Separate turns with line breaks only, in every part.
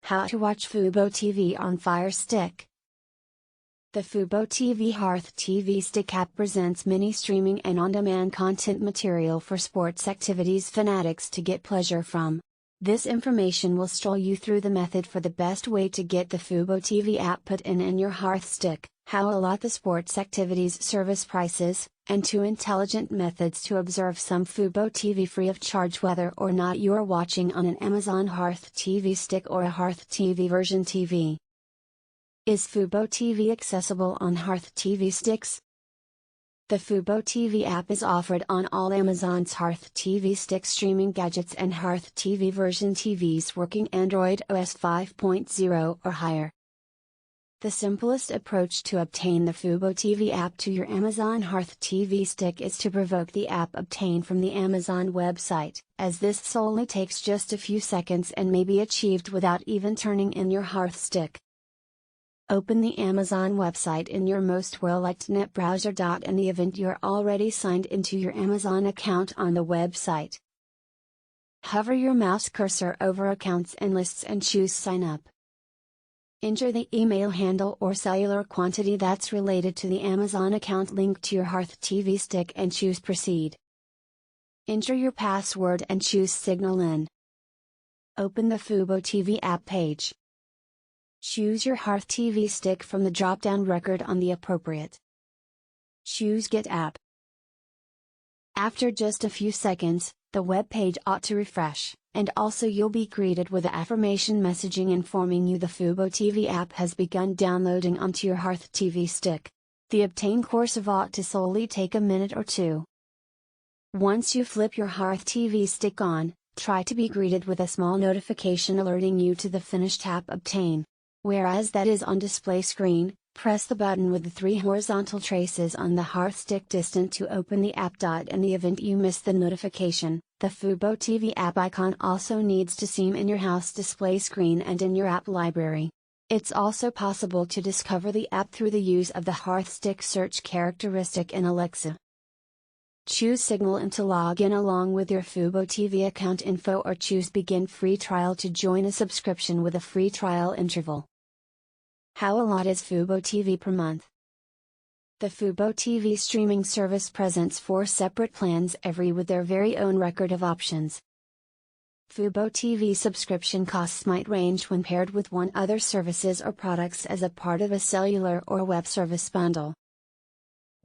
How to watch fuboTV on FireStick. The fuboTV Hearth TV Stick app presents many streaming and on-demand content material for sports activities fanatics to get pleasure from. This information will stroll you through the method for the best way to get the fuboTV app put in your Hearth stick, how a lot the sports activities service prices, and 2 intelligent methods to observe some fuboTV free of charge whether or not you are watching on an Amazon Hearth TV stick or a Hearth TV version TV. Is fuboTV accessible on Hearth TV sticks? The fuboTV app is offered on all Amazon's Hearth TV stick streaming gadgets and Hearth TV version TVs working Android OS 5.0 or higher. The simplest approach to obtain the fuboTV app to your Amazon Hearth TV stick is to provoke the app obtained from the Amazon website, as this solely takes just a few seconds and may be achieved without even turning in your Hearth stick. Open the Amazon website in your most well-liked net browser. In the event you're already signed into your Amazon account on the website, hover your mouse cursor over Accounts and Lists and choose Sign Up. Enter the email handle or cellular quantity that's related to the Amazon account linked to your Hearth TV stick and choose Proceed. Enter your password and choose Signal In. Open the fuboTV app page. Choose your Hearth TV stick from the drop-down record on the appropriate. Choose Get App. After just a few seconds, the web page ought to refresh, and also you'll be greeted with the affirmation messaging informing you the fuboTV app has begun downloading onto your Hearth TV stick. The obtained course of ought to solely take a minute or two. Once you flip your Hearth TV stick on, try to be greeted with a small notification alerting you to the finished app obtain. Whereas that is on display screen, press the button with the 3 horizontal traces on the Hearth stick distant to open the app. In the event you miss the notification, the fuboTV app icon also needs to seem in your house display screen and in your app library. It's also possible to discover the app through the use of the Hearth stick search characteristic in Alexa. Choose Signal In to log in along with your fuboTV account info or choose Begin Free Trial to join a subscription with a free trial interval. How a lot is fuboTV per month? The fuboTV streaming service presents 4 separate plans every with their very own record of options. fuboTV subscription costs might range when paired with one other services or products as a part of a cellular or web service bundle.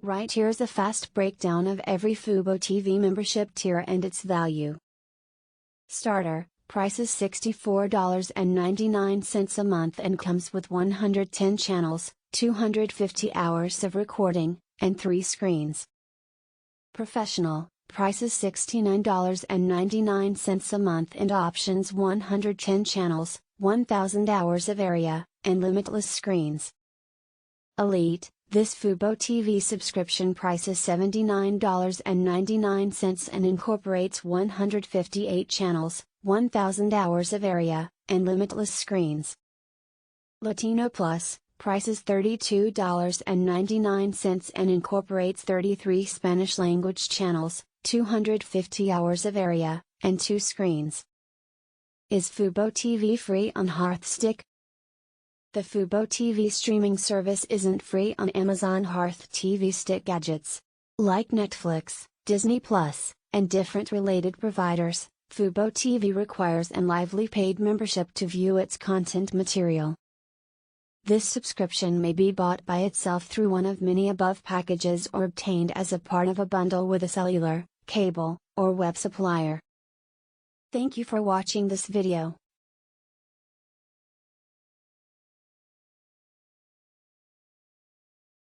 Right here's a fast breakdown of every fuboTV membership tier and its value. Starter, price is $64.99 a month and comes with 110 channels, 250 hours of recording, and 3 screens. Professional, price is $69.99 a month and options 110 channels, 1000 hours of area, and limitless screens. Elite, this fuboTV subscription price is $79.99 and incorporates 158 channels, 1000 hours of area, and limitless screens. Latino Plus, price is $32.99 and incorporates 33 Spanish language channels, 250 hours of area, and 2 screens. Is fuboTV free on Hearth stick? The fuboTV streaming service isn't free on Amazon Hearth TV stick gadgets. Like Netflix, Disney Plus, and different related providers, fuboTV requires a lively paid membership to view its content material. This subscription may be bought by itself through one of many above packages or obtained as a part of a bundle with a cellular, cable, or web supplier. Thank you for watching this video.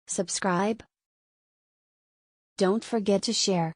Subscribe. Don't forget to share.